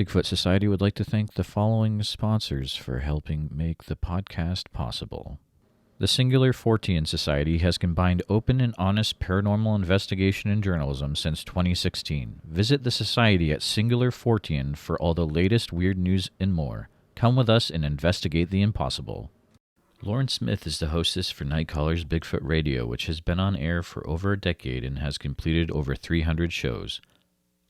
Bigfoot Society would like to thank the following sponsors for helping make the podcast possible. The Singular Fortean Society has combined open and honest paranormal investigation and journalism since 2016. Visit the Society at Singular Fortean for all the latest weird news and more. Come with us and investigate the impossible. Lauren Smith is the hostess for Nightcaller's Bigfoot Radio, which has been on air for over a decade and has completed over 300 shows.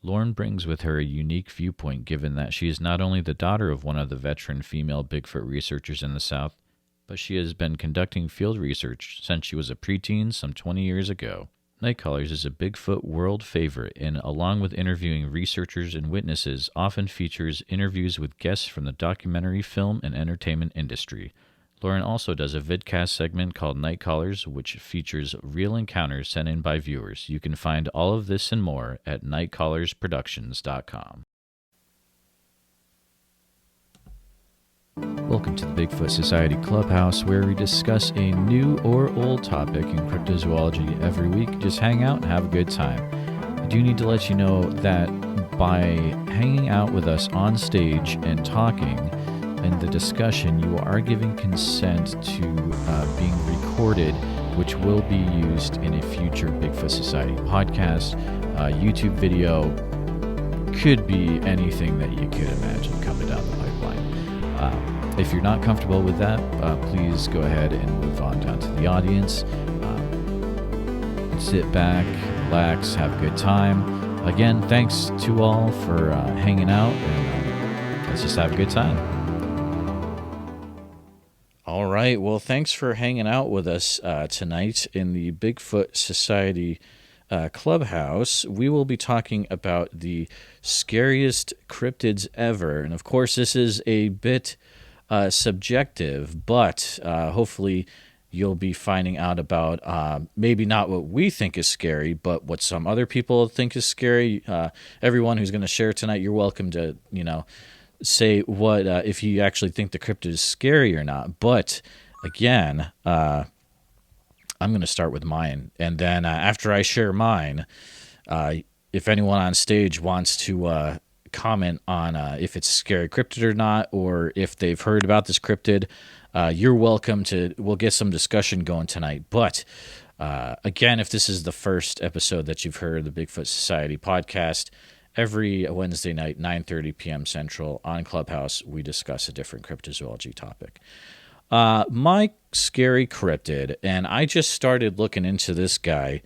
Lauren brings with her a unique viewpoint given that she is not only the daughter of one of the veteran female Bigfoot researchers in the South, but she has been conducting field research since she was a preteen some 20 years ago. Nightcallers is a Bigfoot world favorite and, along with interviewing researchers and witnesses, often features interviews with guests from the documentary, film, and entertainment industry. Lauren also does a vidcast segment called Nightcallers, which features real encounters sent in by viewers. You can find all of this and more at nightcallersproductions.com. Welcome to the Bigfoot Society Clubhouse, where we discuss a new or old topic in cryptozoology every week. Just hang out and have a good time. I do need to let you know that by hanging out with us on stage and talking in the discussion, you are giving consent to being recorded, which will be used in a future Bigfoot Society podcast, YouTube video, could be anything that you could imagine coming down the pipeline. If you're not comfortable with that, please go ahead and move on down to the audience. Sit back, relax, have a good time. Again, thanks to all for hanging out, and let's just have a good time. All right. Well, thanks for hanging out with us tonight in the Bigfoot Society Clubhouse. We will be talking about the scariest cryptids ever. And of course, this is a bit subjective, but hopefully you'll be finding out about maybe not what we think is scary, but what some other people think is scary. Everyone who's going to share tonight, you're welcome to, say what if you actually think the cryptid is scary or not. But again, I'm going to start with mine, and then after I share mine, if anyone on stage wants to comment on if it's a scary cryptid or not, or if they've heard about this cryptid, you're welcome to. We'll get some discussion going tonight. But again, if this is the first episode that you've heard of the Bigfoot Society podcast, every Wednesday night, 9:30 p.m. Central on Clubhouse, we discuss a different cryptozoology topic. My scary cryptid, and I just started looking into this guy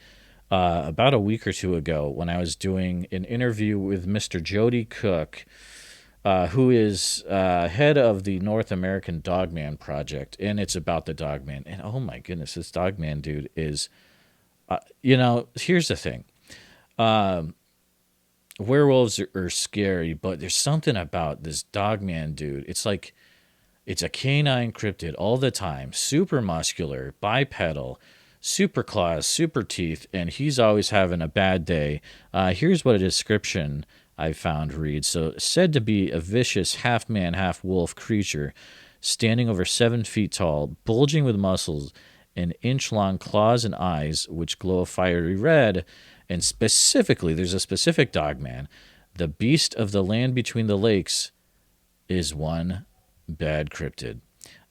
about a week or two ago when I was doing an interview with Mr. Jody Cook, who is head of the North American Dogman Project, and it's about the Dogman. And oh my goodness, this Dogman dude is, here's the thing. Werewolves are scary, but there's something about this Dogman dude. It's like it's a canine cryptid all the time, super muscular, bipedal, super claws, super teeth, and he's always having a bad day. Here's what a description I found reads. So, said to be a vicious half-man, half-wolf creature, standing over 7 feet tall, bulging with muscles, and inch-long claws and eyes, which glow a fiery red. And specifically, there's a specific Dogman. The beast of the land between the lakes is one bad cryptid.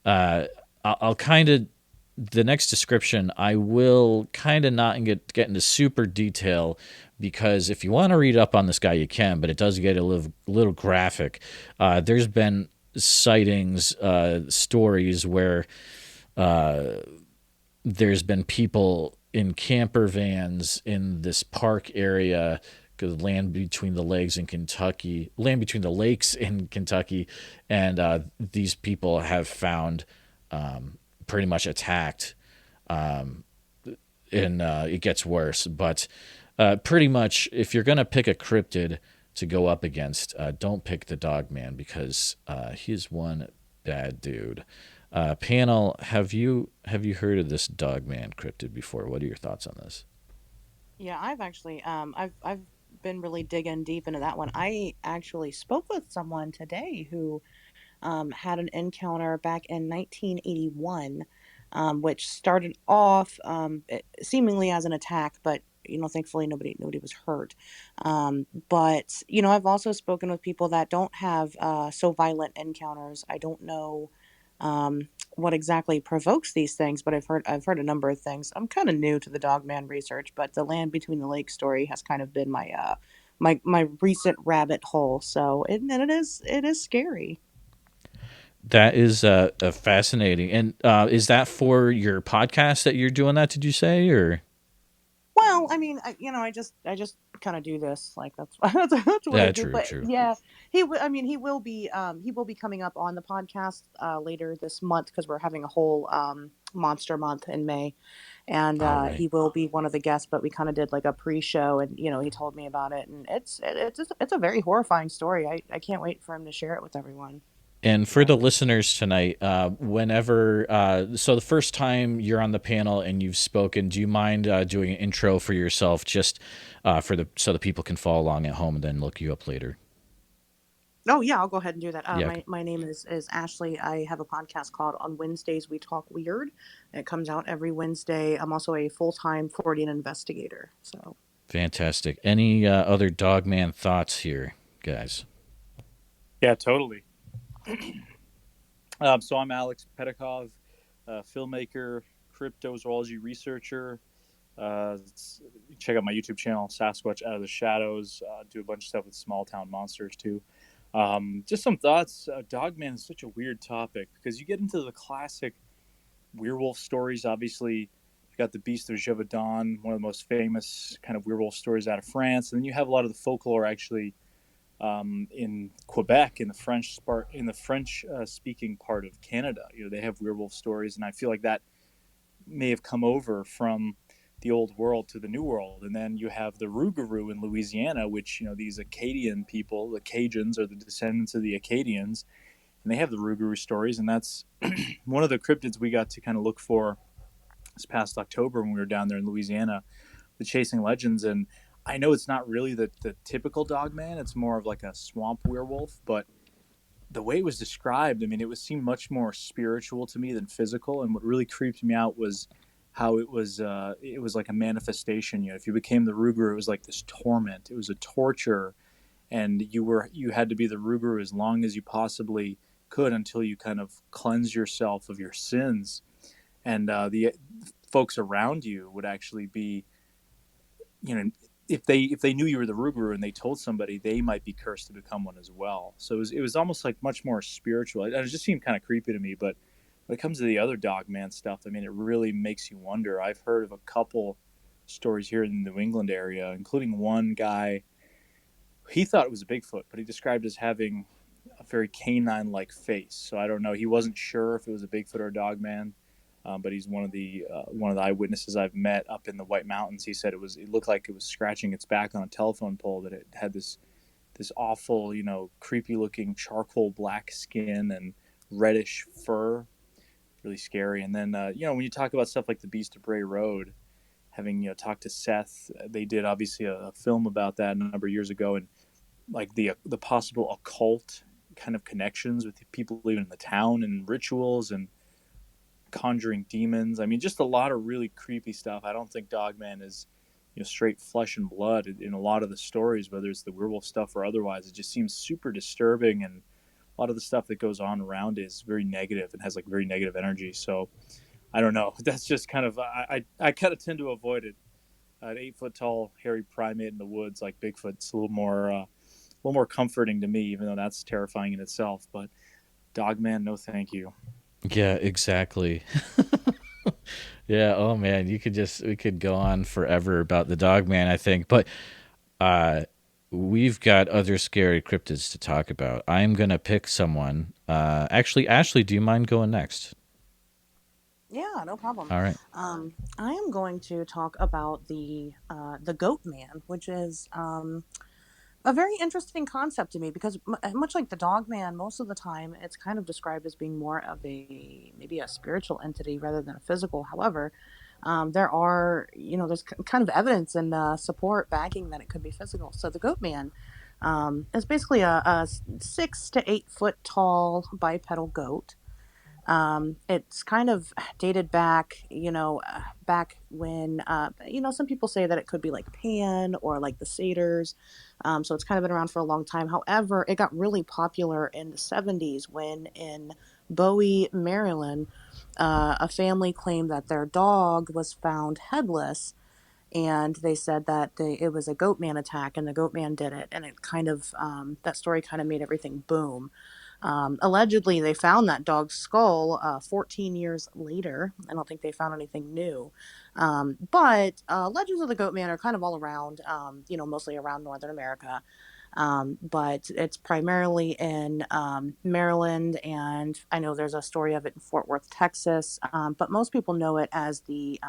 I'll kind of, the next description, I will kind of not get into super detail, because if you want to read up on this guy, you can, but it does get a little graphic. There's been sightings, stories where there's been people in camper vans in this park area, because land between the lakes in Kentucky, and these people have found pretty much attacked, and it gets worse. But pretty much, if you're gonna pick a cryptid to go up against, don't pick the Dogman, because he's one bad dude. Panel, have you heard of this Dogman cryptid before? What are your thoughts on this? Yeah, I've actually I've been really digging deep into that one. I actually spoke with someone today who had an encounter back in 1981, which started off seemingly as an attack, but thankfully nobody was hurt. But I've also spoken with people that don't have so violent encounters. I don't know what exactly provokes these things, but I've heard a number of things. I'm kind of new to the dogman research, but the land between the lakes story has kind of been my recent rabbit hole. So it is scary. That is fascinating. And is that for your podcast that you're doing that? Did you say or? Well, I mean, I just kind of do this, like that's what I Yeah, do. true, But true. yeah, I mean, he will be coming up on the podcast later this month because we're having a whole monster month in May, and All right. he will be one of the guests. But we kind of did like a pre-show, and he told me about it, and it's a very horrifying story. I can't wait for him to share it with everyone. And for So. the listeners tonight, whenever, so the first time you're on the panel and you've spoken, do you mind doing an intro for yourself, just so the people can follow along at home and then look you up later? Oh yeah, I'll go ahead and do that. Yeah. My name is Ashley. I have a podcast called On Wednesdays We Talk Weird. It comes out every Wednesday. I'm also a full-time Floridian investigator. So Fantastic. Any other Dogman thoughts here, guys? Yeah, totally. So I'm Aleks Petakov, filmmaker, cryptozoology researcher. Check out my YouTube channel, Sasquatch Out of the Shadows. Do a bunch of stuff with small town monsters too. Just some thoughts. Dogman is such a weird topic because you get into the classic werewolf stories. Obviously, you got the Beast of Gévaudan, one of the most famous kind of werewolf stories out of France, and then you have a lot of the folklore actually in Quebec, in the French speaking part of Canada. They have werewolf stories, and I feel like that may have come over from the old world to the new world. And then you have the Rougarou in Louisiana, which these Acadian people, the Cajuns, are the descendants of the Acadians, and they have the Rougarou stories, and that's one of the cryptids we got to kind of look for this past October when we were down there in Louisiana, the Chasing Legends. And I know it's not really the typical dog man. It's more of like a swamp werewolf, but the way it was described, I mean, seemed much more spiritual to me than physical. And what really creeped me out was how it was like a manifestation. If you became the Rougarou, it was like this torment. It was a torture, and you had to be the Rougarou as long as you possibly could until you kind of cleanse yourself of your sins. And the folks around you would actually be, you know, if they knew you were the Rougarou and they told somebody, they might be cursed to become one as well. So it was almost like much more spiritual. It just seemed kind of creepy to me. But when it comes to the other Dogman stuff, I mean, it really makes you wonder. I've heard of a couple stories here in the New England area, including one guy. He thought it was a Bigfoot, but he described it as having a very canine-like face. So I don't know. He wasn't sure if it was a Bigfoot or a Dogman. But he's one of the eyewitnesses I've met up in the White Mountains. He said it looked like it was scratching its back on a telephone pole. That it had this awful, creepy looking charcoal black skin and reddish fur, really scary. And then when you talk about stuff like the Beast of Bray Road, having talked to Seth, they did obviously a film about that a number of years ago, and like the possible occult kind of connections with the people living in the town and rituals and conjuring demons. I mean, just a lot of really creepy stuff. I don't think Dogman is, straight flesh and blood in a lot of the stories, whether it's the werewolf stuff or otherwise. It just seems super disturbing, and a lot of the stuff that goes on around is very negative and has like very negative energy. So I don't know. That's just kind of I kind of tend to avoid it. An 8 foot tall hairy primate in the woods like Bigfoot's a little more comforting to me, even though that's terrifying in itself. But Dogman, no, thank you. Yeah, exactly. Yeah. Oh man, we could go on forever about the Dogman, I think, but uh, we've got other scary cryptids to talk about. I'm gonna pick someone. Actually, Ashley, do you mind going next? Yeah, no problem. All right. I am going to talk about the goat man, which is a very interesting concept to me because much like the dog man, most of the time it's kind of described as being more of a maybe a spiritual entity rather than a physical. However, there's kind of evidence and support backing that it could be physical. So the goat man is basically a 6 to 8 foot tall bipedal goat. It's kind of dated back, back when, some people say that it could be like Pan or like the satyrs. So it's kind of been around for a long time. However, it got really popular in the 70s when in Bowie, Maryland, a family claimed that their dog was found headless, and they said that it was a goat man attack and the goat man did it, and it kind of that story kind of made everything boom. Allegedly they found that dog's skull 14 years later. I don't think they found anything new, but legends of the goat man are kind of all around, mostly around Northern America, but it's primarily in Maryland, and I know there's a story of it in Fort Worth, Texas, but most people know it as the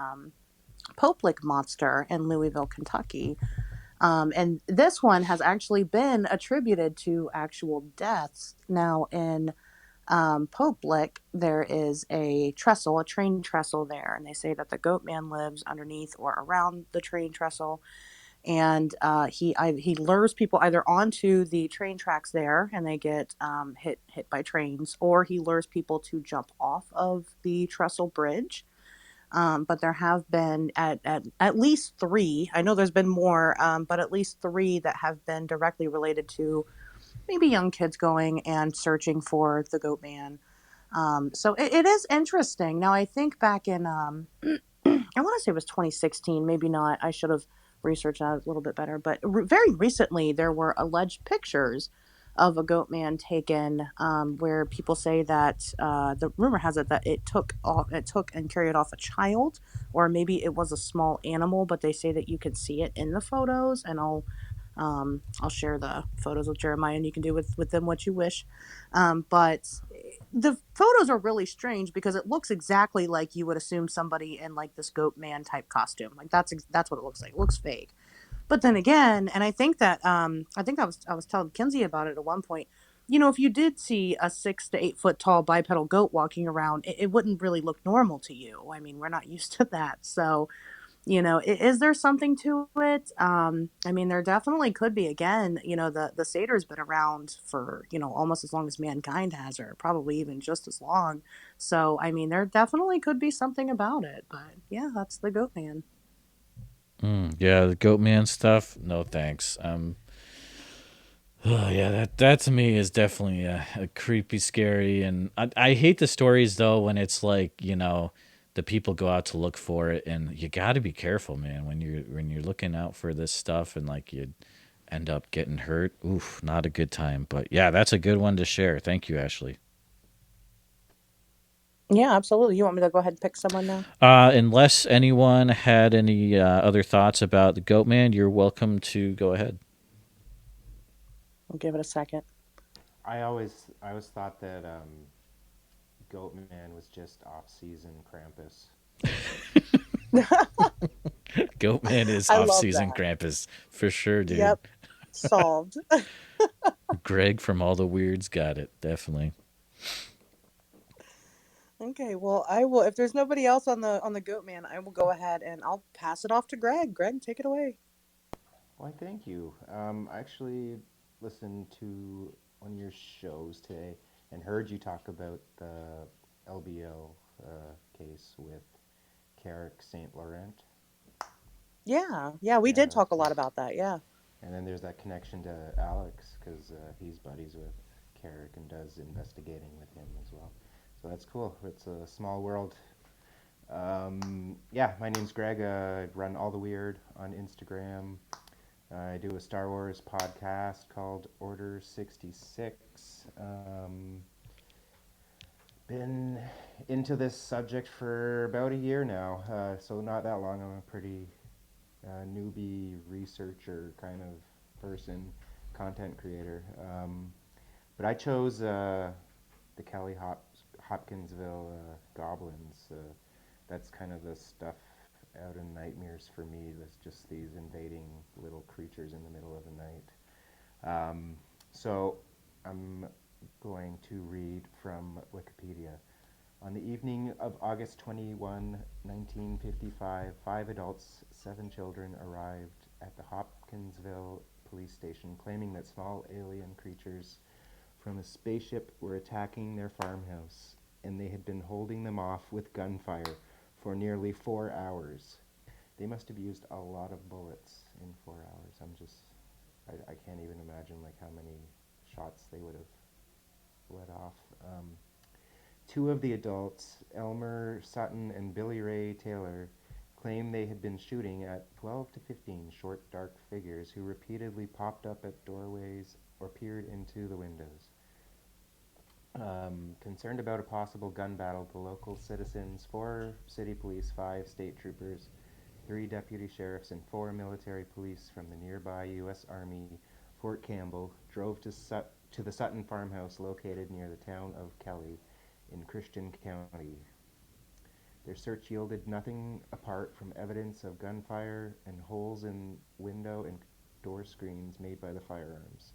Poplik monster in Louisville, Kentucky. And this one has actually been attributed to actual deaths. Now, in Poplik, there is a trestle, a train trestle there, and they say that the goat man lives underneath or around the train trestle. And he lures people either onto the train tracks there, and they get hit by trains, or he lures people to jump off of the trestle bridge. But there have been at least three. I know there's been more, but at least three that have been directly related to maybe young kids going and searching for the goat man. So it is interesting. Now, I think back in, I want to say it was 2016, maybe not. I should have researched that a little bit better. But very recently, there were alleged pictures of a goat man taken, where people say that the rumor has it that it took and carried off a child, or maybe it was a small animal. But they say that you can see it in the photos, and I'll share the photos with Jeremiah, and you can do with them what you wish. But the photos are really strange because it looks exactly like you would assume somebody in like this goat man type costume. Like that's what it looks like. It looks fake. But then again, and I think that I was telling Kenzie about it at one point. If you did see a 6 to 8 foot tall bipedal goat walking around, it wouldn't really look normal to you. I mean, we're not used to that. So, is there something to it? I mean, there definitely could be. Again, the satyr's been around for, almost as long as mankind has, or probably even just as long. So, I mean, there definitely could be something about it. But yeah, that's the goat man. Yeah, the goat man stuff. No thanks. Oh yeah, that to me is definitely a creepy, scary, and I hate the stories though when it's like the people go out to look for it, and you got to be careful, man, when you're looking out for this stuff, and like you end up getting hurt. Oof, not a good time. But yeah, that's a good one to share. Thank you, Ashley. Yeah, absolutely. You want me to go ahead and pick someone now? Unless anyone had any other thoughts about the goat man, you're welcome to go ahead. I'll give it a second. I always thought that Goatman was just off-season Krampus. Goat man is I off love season that. Krampus for sure, dude. Yep, solved. Greg from All the Weirds got it, definitely. Okay, well, I will. If there's nobody else on the goat man, I will go ahead and I'll pass it off to Greg. Greg, take it away. Why, thank you. I actually listened to one of your shows today and heard you talk about the LBL case with Carrick St. Laurent. Yeah, we Yeah, did talk that's a lot cool. about that. Yeah. And then there's that connection to Aleks because he's buddies with Carrick and does investigating with him as well. So that's cool. It's a small world. Yeah, my name's Greg. I run All the Weird on Instagram. I do a Star Wars podcast called Order 66. Been into this subject for about a year now, so not that long. I'm a pretty newbie researcher kind of person, content creator. But I chose the Hopkinsville goblins. That's kind of the stuff out in nightmares for me. That's just these invading little creatures in the middle of the night. So I'm going to read from Wikipedia. On the evening of August 21, 1955, 5 adults, 7 children arrived at the Hopkinsville police station claiming that small alien creatures from a spaceship were attacking their farmhouse. and they had been holding them off with gunfire for nearly 4 hours. They must have used a lot of bullets in 4 hours. I can't even imagine like how many shots they would have let off. Two of the adults, Elmer Sutton and Billy Ray Taylor, claimed they had been shooting at 12 to 15 short, dark figures who repeatedly popped up at doorways or peered into the windows. Concerned about a possible gun battle, the local citizens, 4 city police, 5 state troopers, 3 deputy sheriffs, and 4 military police from the nearby U.S. Army Fort Campbell drove to the Sutton farmhouse located near the town of Kelly in Christian County. Their search yielded nothing apart from evidence of gunfire and holes in window and door screens made by the firearms.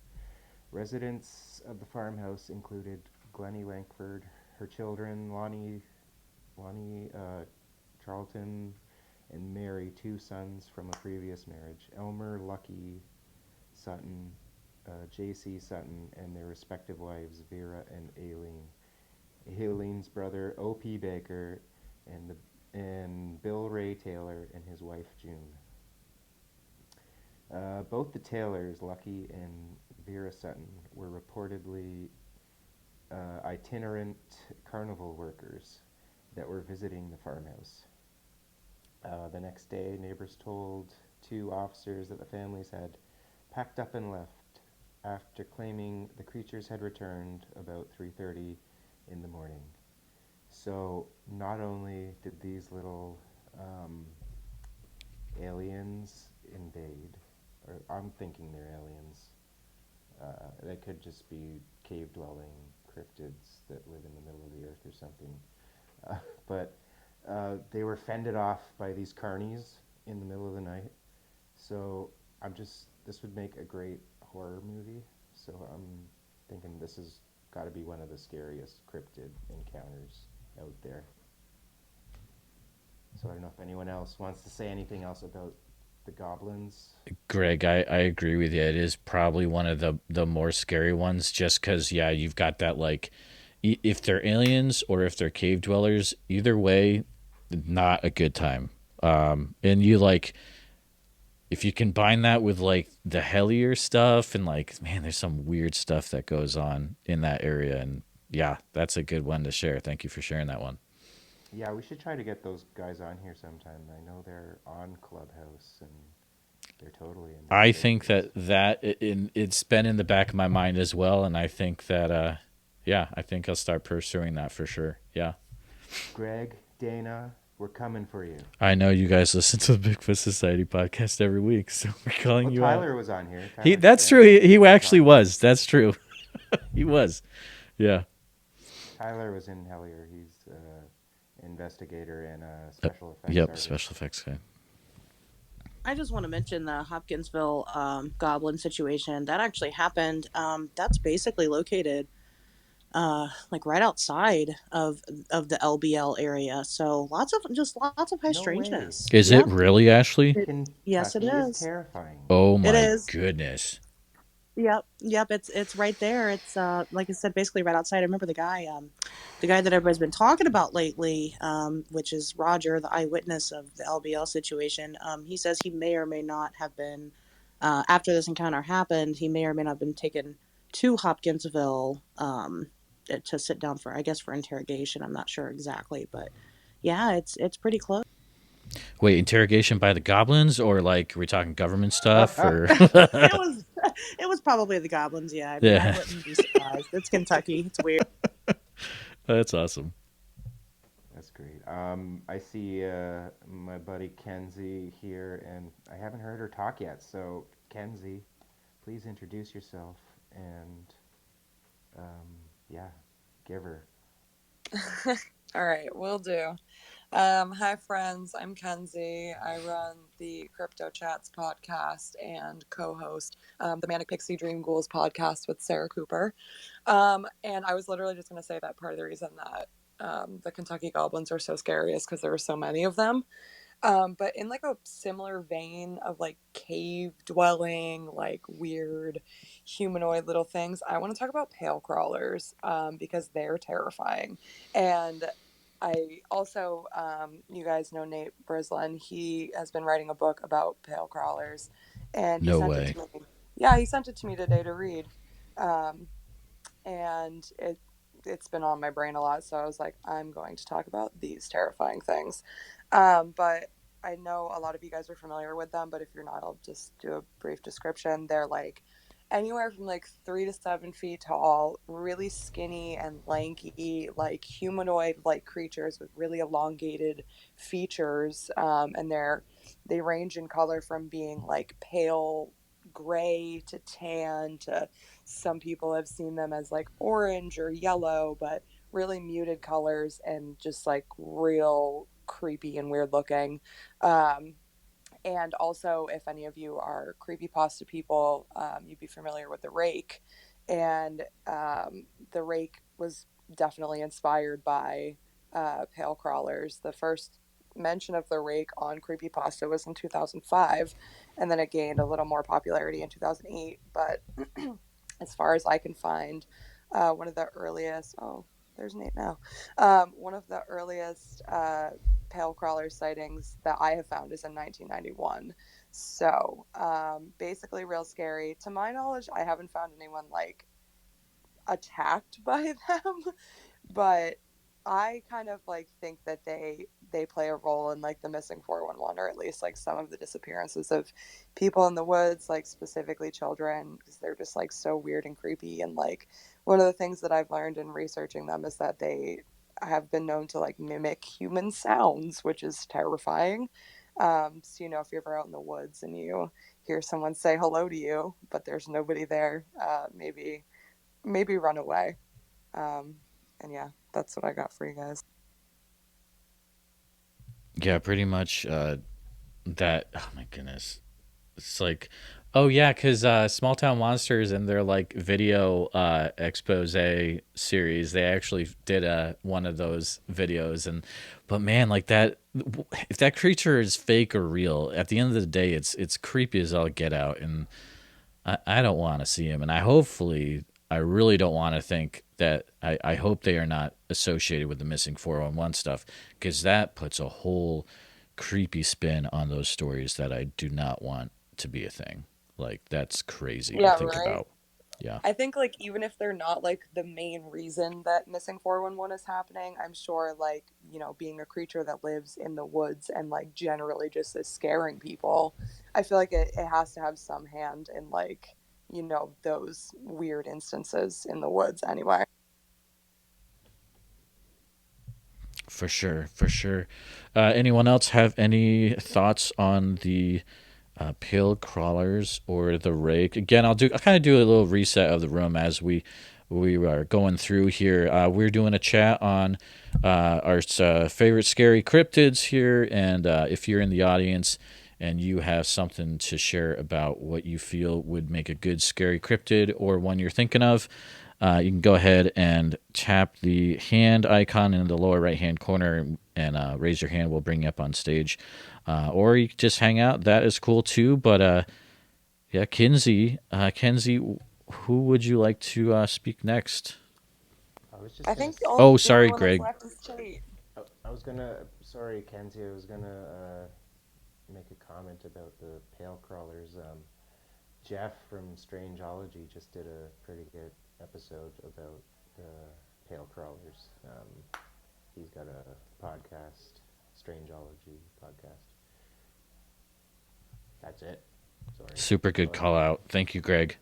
Residents of the farmhouse included Glennie Lankford, her children Lonnie Charlton, and Mary, 2 sons from a previous marriage, Elmer Lucky Sutton, J.C. Sutton, and their respective wives, Vera and Aileen. Aileen's brother, O.P. Baker, and Bill Ray Taylor and his wife, June. Both the Taylors, Lucky and Vera Sutton, were reportedly itinerant carnival workers that were visiting the farmhouse. The next day, neighbors told 2 officers that the families had packed up and left after claiming the creatures had returned about 3:30 in the morning. So not only did these little aliens invade, or I'm thinking they're aliens, they could just be cave-dwelling cryptids that live in the middle of the earth or something. But they were fended off by these carnies in the middle of the night. So this would make a great horror movie. So I'm thinking this has got to be one of the scariest cryptid encounters out there. So I don't know if anyone else wants to say anything else about the goblins. Greg, I agree with you. It is probably one of the more scary ones just because, yeah, you've got that, like, if they're aliens or if they're cave dwellers, either way, not a good time. And you, like, if you combine that with, like, the hellier stuff and, like, man, there's some weird stuff that goes on in that area. And, yeah, that's a good one to share. Thank you for sharing that one. Yeah, we should try to get those guys on here sometime. I know they're on Clubhouse and they're totally into I the think cryptids. it's been in the back of my mind as well, and I think that yeah, I think I'll start pursuing that for sure. Yeah, Greg, Dana, we're coming for you. I know you guys listen to the Bigfoot Society podcast every week, so we're calling Well, you out. Tyler was on here. That's true. He actually was. That's true. He was. Yeah. Tyler was in Hellier. He's an investigator and a special effects Yep. artist. Special effects guy. I just want to mention the Hopkinsville goblin situation that actually happened. That's basically located like right outside of the LBL area. So lots of high No way. strangeness. Is it Yep. really, Ashley? Yes, it Kentucky is is. terrifying. Oh It my is. goodness. Yep. It's right there. It's like I said, basically right outside. I remember the guy that everybody's been talking about lately, which is Roger, the eyewitness of the LBL situation. He says he may or may not have been after this encounter happened. He may or may not have been taken to Hopkinsville to sit down for, I guess, for interrogation. I'm not sure exactly, but yeah, it's pretty close. Wait, interrogation by the goblins, or like, are we talking government stuff, or? It was probably the goblins. Yeah, I mean, Yeah. I wouldn't be surprised. It's Kentucky. It's weird. That's awesome. That's great. I see my buddy Kenzie here, and I haven't heard her talk yet. So, Kenzie, please introduce yourself and, yeah, give her. All right, will do. Hi, friends. I'm Kenzie. I run the Crypto Chats podcast and co-host the Manic Pixie Dream Ghouls podcast with Sarah Cooper. And I was literally just going to say that part of the reason that the Kentucky goblins are so scary is because there are so many of them. But in like a similar vein of like cave dwelling, like weird humanoid little things, I want to talk about pale crawlers, because they're terrifying. And I also, you guys know Nate Brislin. He has been writing a book about pale crawlers, and he No sent it way. to me. Yeah, he sent it to me today to read. Um, and it's been on my brain a lot, so I was like, I'm going to talk about these terrifying things. But I know a lot of you guys are familiar with them, but if you're not, I'll just do a brief description. They're like anywhere from like 3 to 7 feet tall, really skinny and lanky, like humanoid like creatures with really elongated features. And they range in color from being like pale gray to tan to some people have seen them as like orange or yellow, but really muted colors and just like real creepy and weird looking. Um, and also, if any of you are creepypasta people, you'd be familiar with the rake. And the rake was definitely inspired by pale crawlers. The first mention of the rake on creepypasta was in 2005, and then it gained a little more popularity in 2008. But as far as I can find, one of the earliest, oh, there's Nate now, one of the earliest pale crawler sightings that I have found is in 1991. So basically, real scary. To my knowledge, I haven't found anyone like attacked by them, but I kind of like think that they play a role in like the missing 411, or at least like some of the disappearances of people in the woods, like specifically children, because they're just like so weird and creepy. And like one of the things that I've learned in researching them is that they have been known to like mimic human sounds, which is terrifying. So if you're ever out in the woods and you hear someone say hello to you, but there's nobody there, maybe run away. And yeah, that's what I got for you guys. Yeah, pretty much that. Oh my goodness. It's like, oh yeah, because Small Town Monsters and their like video expose series, they actually did one of those videos, and but man, like that, if that creature is fake or real, at the end of the day, it's creepy as all get out, and I don't want to see him, and I really don't want to think that I hope they are not associated with the missing 411 stuff, because that puts a whole creepy spin on those stories that I do not want to be a thing. Like that's crazy to Yeah, think right. about. Yeah. I think like even if they're not like the main reason that missing 411 is happening, I'm sure like, being a creature that lives in the woods and like generally just is scaring people, I feel like it has to have some hand in like, those weird instances in the woods anyway. For sure, for sure. Anyone else have any thoughts on the pale crawlers or the rake? Again, I'll kind of do a little reset of the room as we are going through here. We're doing a chat on our favorite scary cryptids here, and if you're in the audience and you have something to share about what you feel would make a good scary cryptid or one you're thinking of, you can go ahead and tap the hand icon in the lower right hand corner and raise your hand. We'll bring you up on stage. Or you can just hang out. That is cool too. But yeah, Kenzie, who would you like to speak next? I was just I gonna. think Oh, the only sorry, one that's Greg. left is Tate. I was gonna. Sorry, Kenzie. I was gonna make a comment about the pale crawlers. Jeff from Strangeology just did a pretty good episode about the pale crawlers. He's got a podcast, Strangeology podcast. That's it. Sorry. Super good call out. Thank you, Greg.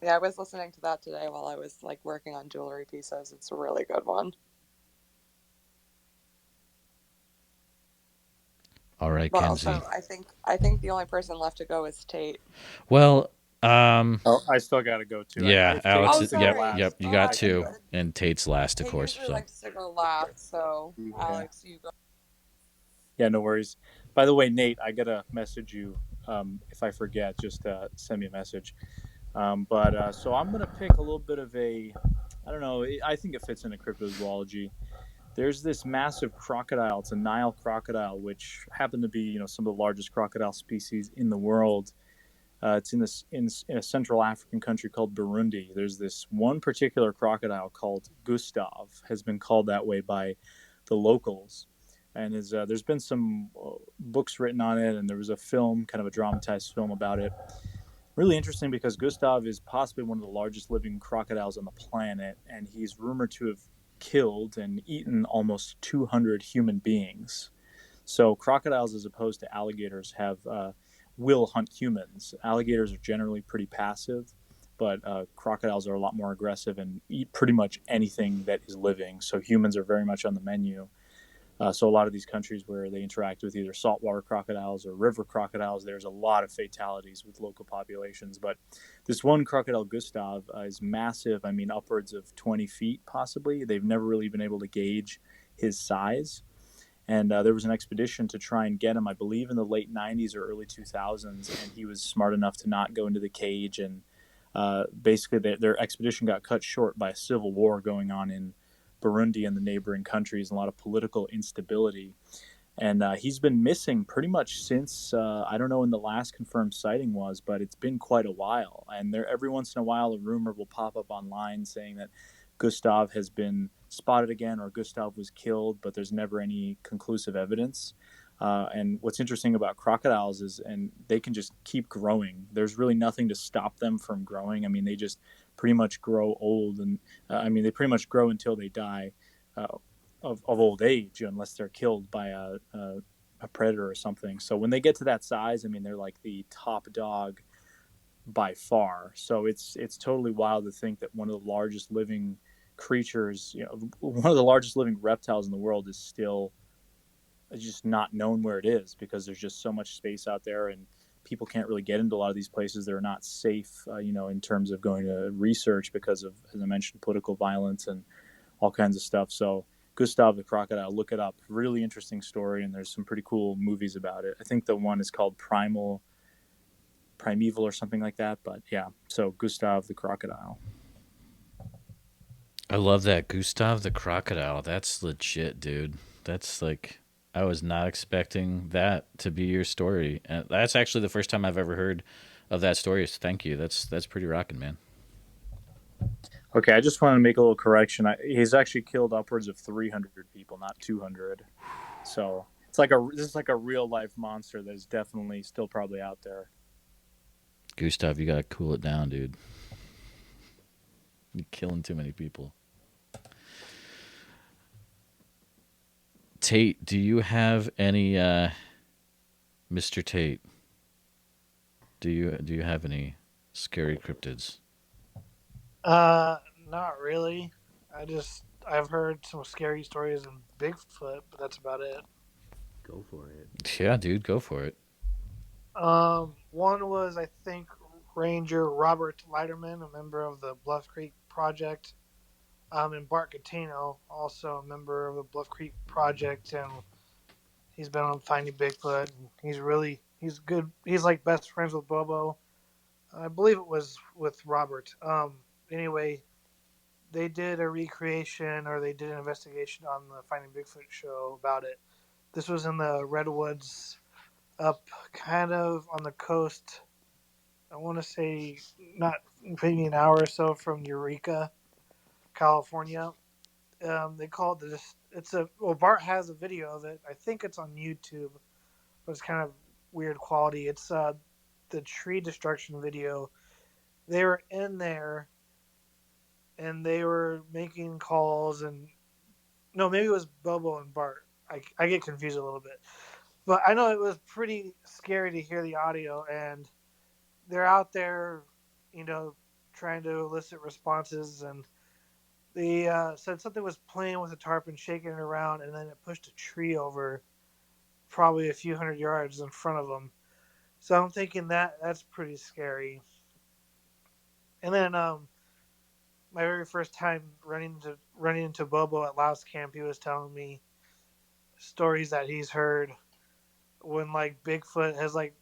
Yeah, I was listening to that today while I was like working on jewelry pieces. It's a really good one. All right, But Kenzie. also, I think the only person left to go is Tate. Well, Oh, I still got to go too. yeah, If Tate Alex. Oh, wants to go sorry. Yep. last, You Oh, got I can two, go. and Tate's last, of Tate course. usually So likes to go last, so Yeah. Aleks, you go. Yeah, no worries. By the way, Nate, I gotta message you. If I forget, just send me a message. So I'm gonna pick a little bit of a, I don't know. I think it fits into cryptozoology. there's this massive crocodile. It's a Nile crocodile, which happened to be, some of the largest crocodile species in the world. It's in in a Central African country called Burundi. There's this one particular crocodile called Gustav, has been called that way by the locals, and there's been some books written on it, and there was a film, kind of a dramatized film about it. Really interesting because Gustav is possibly one of the largest living crocodiles on the planet, and he's rumored to have killed and eaten almost 200 human beings. So crocodiles, as opposed to alligators, have will hunt humans. Alligators are generally pretty passive, but crocodiles are a lot more aggressive and eat pretty much anything that is living. So humans are very much on the menu. So a lot of these countries where they interact with either saltwater crocodiles or river crocodiles, there's a lot of fatalities with local populations. But this one crocodile, Gustav, is massive. I mean, upwards of 20 feet, possibly. They've never really been able to gauge his size. And there was an expedition to try and get him, I believe, in the late 90s or early 2000s. And he was smart enough to not go into the cage. And basically, their expedition got cut short by a civil war going on in Burundi and the neighboring countries, and a lot of political instability. And he's been missing pretty much since, I don't know when the last confirmed sighting was, but it's been quite a while. And there, every once in a while, a rumor will pop up online saying that Gustav has been spotted again or Gustav was killed, but there's never any conclusive evidence. And what's interesting about crocodiles is, and they can just keep growing. There's really nothing to stop them from growing. I mean, they just pretty much grow old, and they pretty much grow until they die of old age, unless they're killed by a predator or something. So when they get to that size, I mean, they're like the top dog by far. So it's totally wild to think that one of the largest living creatures, one of the largest living reptiles in the world is still just not known where it is, because there's just so much space out there, and people can't really get into a lot of these places. They're not safe, in terms of going to research because of, as I mentioned, political violence and all kinds of stuff. So Gustav the crocodile, look it up. Really interesting story, and there's some pretty cool movies about it. I think the one is called Primeval or something like that. But yeah, so Gustav the crocodile. I love that. Gustav the crocodile. That's legit, dude. That's like, I was not expecting that to be your story. And that's actually the first time I've ever heard of that story. So thank you. That's pretty rocking, man. Okay, I just want to make a little correction. He's actually killed upwards of 300 people, not 200. So this is like a real life monster that is definitely still probably out there. Gustav, you gotta cool it down, dude. You're killing too many people. Tate, do you have any Mr. Tate? Do you have any scary cryptids? Not really. I've heard some scary stories of Bigfoot, but that's about it. Go for it. Yeah, dude, go for it. One was, I think, Ranger Robert Leiterman, a member of the Bluff Creek Project. In Bart Catino, also a member of the Bluff Creek Project, and he's been on Finding Bigfoot. And he's good. He's like best friends with Bobo. I believe it was with Robert. Anyway, they did a recreation, or they did an investigation on the Finding Bigfoot show about it. This was in the Redwoods, up kind of on the coast. I want to say not maybe an hour or so from Eureka, California. They call it Bart has a video of it. I think it's on YouTube, but it's kind of weird quality. It's the tree destruction video. They were in there and they were making calls, and no, maybe it was Bobo and Bart. I get confused a little bit, but I know it was pretty scary to hear the audio, and they're out there, trying to elicit responses, and they said something was playing with a tarp and shaking it around, and then it pushed a tree over probably a few hundred yards in front of them. So I'm thinking that's pretty scary. And then my very first time running into Bobo at Louse Camp, he was telling me stories that he's heard when like Bigfoot has like,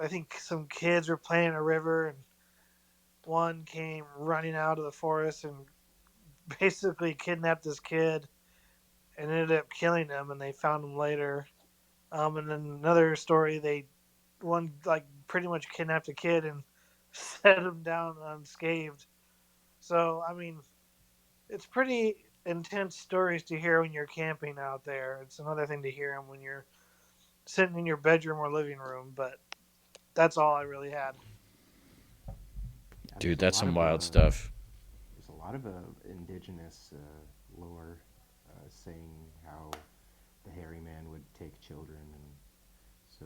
I think some kids were playing in a river, and one came running out of the forest and basically kidnapped this kid and ended up killing him, and they found him later. And then another story, one like pretty much kidnapped a kid and set him down unscathed. So I mean, it's pretty intense stories to hear when you're camping out there. It's another thing to hear them when you're sitting in your bedroom or living room, but that's all I really had. Yeah, Dude, that's some wild stuff. there's a lot of indigenous lore saying how the hairy man would take children, and so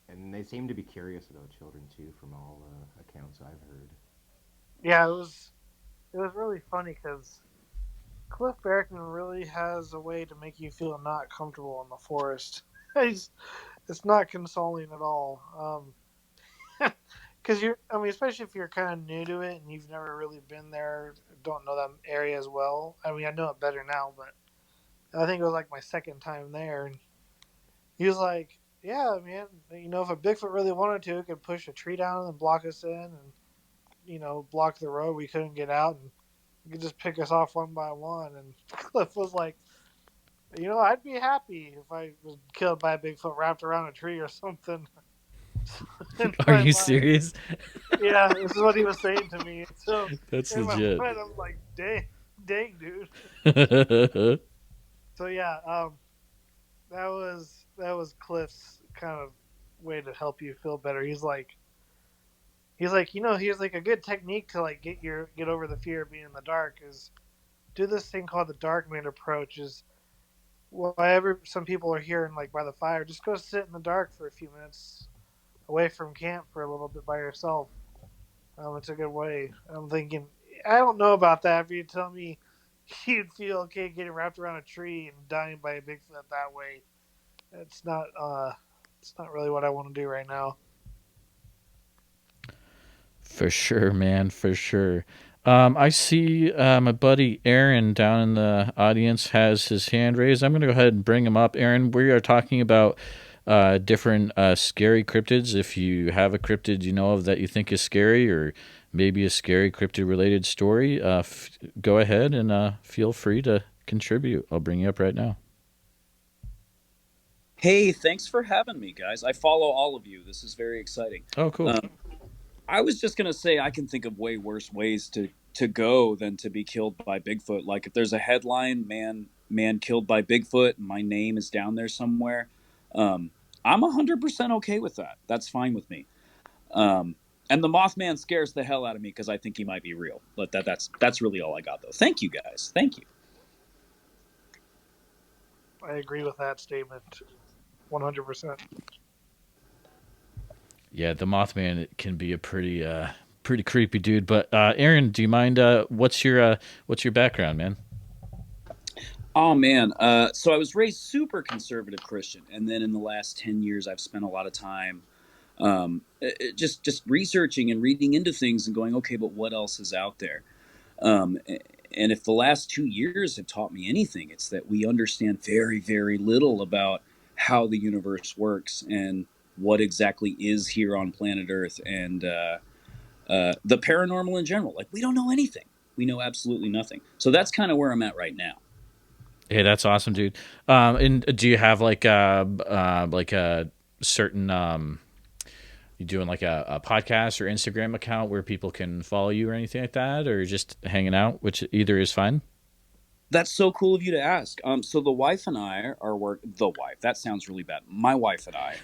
and they seem to be curious about children too, from all accounts I've heard. Yeah, it was really funny because Cliff Barrickman really has a way to make you feel not comfortable in the forest. It's not consoling at all. Because I mean, especially if you're kind of new to it and you've never really been there, don't know that area as well. I mean, I know it better now, but I think it was like my second time there, and he was like, "Yeah, man, if a Bigfoot really wanted to, it could push a tree down and block us in, and block the road. We couldn't get out, and you could just pick us off one by one." And Cliff was like, "I'd be happy if I was killed by a Bigfoot wrapped around a tree or something." In Are my you mind, serious? yeah, this is what he was saying to me. So That's in my legit. mind, I'm like, dang, dude. So yeah, that was Cliff's kind of way to help you feel better. He's like, here's like a good technique to like get over the fear of being in the dark is do this thing called the dark man approach. Is whenever some people are here and like by the fire, just go sit in the dark for a few minutes away from camp for a little bit by yourself. It's a good way. I'm thinking, I don't know about that. If you tell me you'd feel okay getting wrapped around a tree and dying by a Bigfoot that way, it's not. It's not really what I want to do right now. For sure, man. For sure. I see my buddy Aaron down in the audience has his hand raised. I'm going to go ahead and bring him up. Aaron, we are talking about different scary cryptids. If you have a cryptid you know of that you think is scary, or maybe a scary cryptid related story, go ahead and feel free to contribute. I'll bring you up right now. Hey, thanks for having me, guys. I follow all of you. This is very exciting. Oh, cool. I was just gonna say I can think of way worse ways to go than to be killed by Bigfoot. Like if there's a headline, man killed by Bigfoot, and my name is down there somewhere, um, I'm 100% okay with that. That's fine with me. And the Mothman scares the hell out of me because I think he might be real. But that's really all I got though. Thank you guys. Thank you. I agree with that statement, 100%. Yeah, the Mothman can be a pretty creepy dude. But Aaron, do you mind? What's your background, man? Oh man, so I was raised super conservative Christian, and then in the last 10 years, I've spent a lot of time just researching and reading into things and going, okay, but what else is out there? Um, and if the last 2 years have taught me anything, it's that we understand very, very little about how the universe works and what exactly is here on planet Earth and the paranormal in general. Like we don't know anything. We know absolutely nothing. So that's kind of where I'm at right now. Hey, that's awesome, dude. And do you have like a certain you doing like a podcast or Instagram account where people can follow you or anything like that, or just hanging out, which either is fine? That's so cool of you to ask. So the wife and I are the wife. That sounds really bad. My wife and I,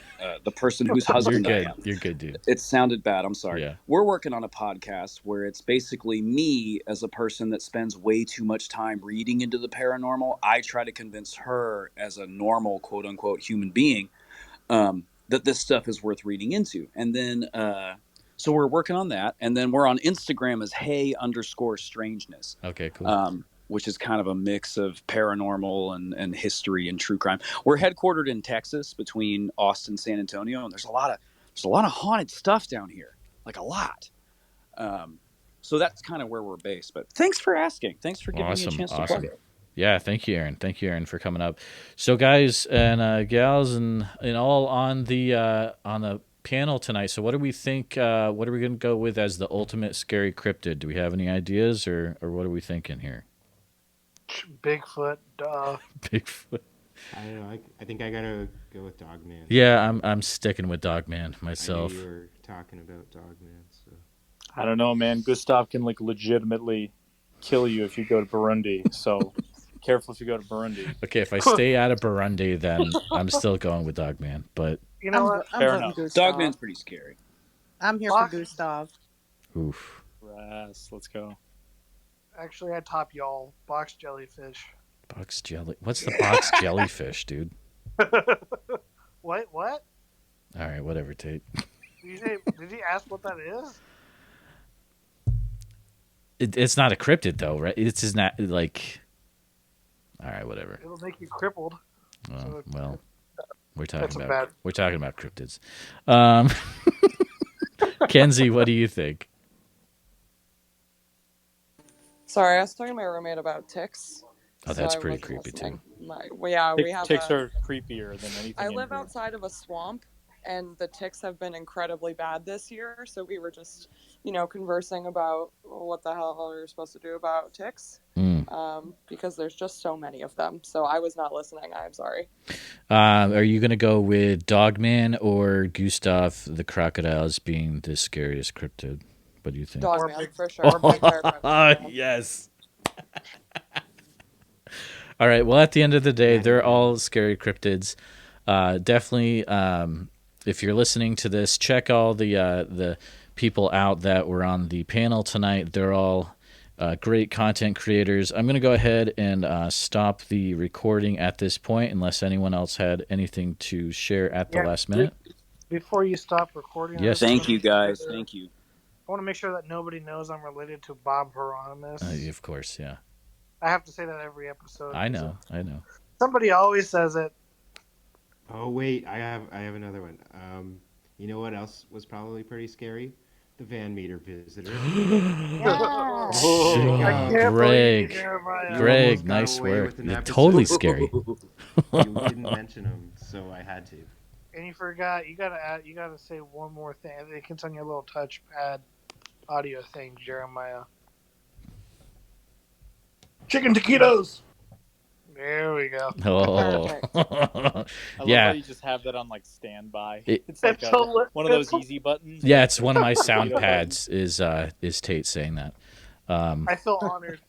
the person whose You're husband I good. am. You're good, dude. It sounded bad. I'm sorry. Yeah. We're working on a podcast where it's basically me as a person that spends way too much time reading into the paranormal. I try to convince her as a normal, quote unquote, human being that this stuff is worth reading into. And then, so we're working on that. And then we're on Instagram as hey_strangeness. Okay, cool. Which is kind of a mix of paranormal and history and true crime. We're headquartered in Texas between Austin and San Antonio, and there's a lot of haunted stuff down here, like a lot. So that's kind of where we're based. But thanks for asking. Thanks for giving me a chance to plug it. Yeah, thank you, Aaron. Thank you, Aaron, for coming up. So, guys and gals, and all on the panel tonight. So, what do we think? What are we going to go with as the ultimate scary cryptid? Do we have any ideas, or what are we thinking here? Bigfoot. Bigfoot. I don't know. I think I gotta go with Dogman. Yeah, I'm sticking with Dogman I myself. knew you were talking about Dogman, so. I don't know, man. Gustav can like legitimately kill you if you go to Burundi. So careful if you go to Burundi. Okay, if I stay out of Burundi, then I'm still going with Dogman. But You know what? I'm Fair voting enough. Gustav. Dogman's pretty scary. I'm here for Box- Gustav. oof, Yes, let's go. Actually, I top y'all. Box jellyfish. box jelly. What's the box jellyfish, dude? What? What? All right, whatever, Tate. Did you ask what that is? It's not a cryptid though, right? It's just not like. All right, whatever. It'll make you crippled. Well, we're That's talking a about bad- we're talking about cryptids. Kenzie, what do you think? Sorry, I was talking to my roommate about ticks. Oh, that's I pretty wasn't creepy listening. too. We have Ticks are creepier than anything. I live in here. outside of a swamp, and the ticks have been incredibly bad this year. So we were just, conversing about what the hell are we supposed to do about ticks, because there's just so many of them. So I was not listening. I'm sorry. Are you going to go with Dogman or Gustav the crocodiles being the scariest cryptid? What do you think? Dogman, for sure. My favorite. Yes. All right. Well, at the end of the day, they're all scary cryptids. Definitely, if you're listening to this, check all the people out that were on the panel tonight. They're all great content creators. I'm going to go ahead and stop the recording at this point, unless anyone else had anything to share at the last minute. Before you stop recording, Yes. Thank you, guys. Thank you. I want to make sure that nobody knows I'm related to Bob Hieronymus. Of course, yeah. I have to say that every episode. I know. Somebody always says it. Oh wait, I have another one. You know what else was probably pretty scary? The Van Meter visitor. I can't believe you, Jeremiah. Greg, got nice away work. with an You're episode. totally scary. You didn't mention him, so I had to. And you forgot. You gotta say one more thing. I think it's on your little touchpad audio thing, Jeremiah. Chicken taquitos. There we go. Oh, I love how you just have that on like standby. It's like one of those easy buttons. Yeah, it's one of my sound pads. Is Tate saying that? I feel honored.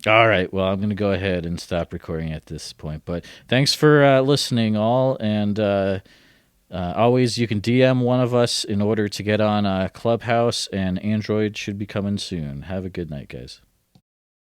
All right. Well, I'm going to go ahead and stop recording at this point. But thanks for listening, all, and always you can DM one of us in order to get on Clubhouse, and Android should be coming soon. Have a good night, guys.